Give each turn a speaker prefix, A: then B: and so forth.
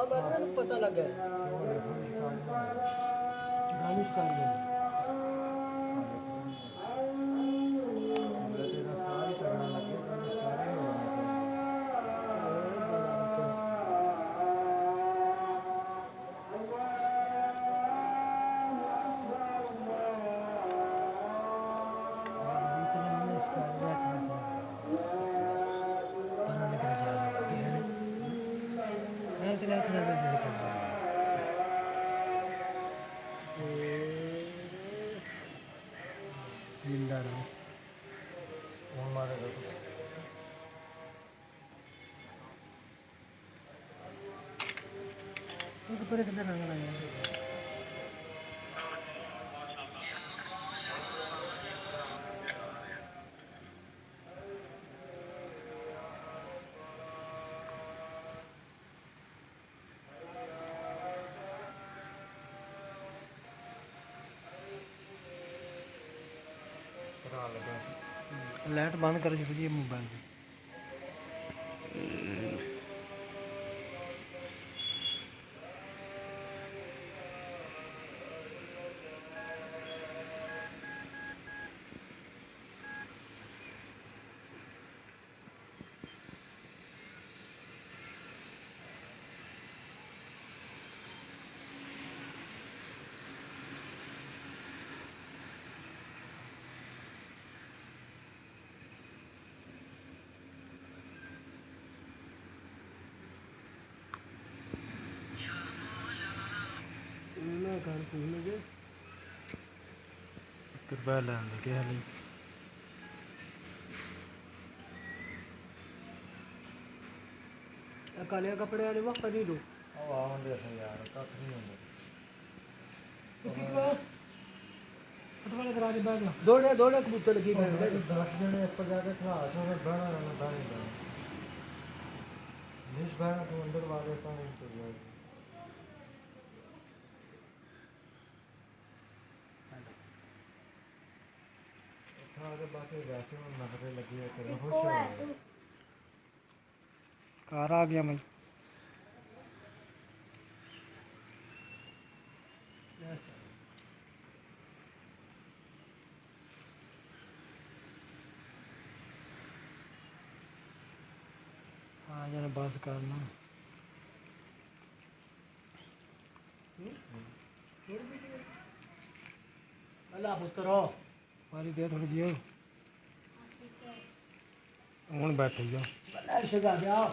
A: ਮੈਨੂੰ ਪਤਾ ਲੱਗਾ ਰਾਮਿਸ਼ ਕਰ ਦੇ जिंदा रहो हमारे ऊपर किधर रंग लगाया लाइट बंद कर दीजिए मोबाइल की कृपया लैन लगे हाल काले कपड़े वाले वक्त नहीं लो यार कख नहीं होंगे करा दे बैग दौड़े दौड़े कबूतर लगी 10 जने ऊपर जाके खड़ा था बहना रहना दानी निश बहना तो अंदर वाले पानी तो जाए कार आ गया मैं हाँ जरा बस करना अल्लाह पुत्रो मारी दे थोड़ी जी हूँ बैठे जाओ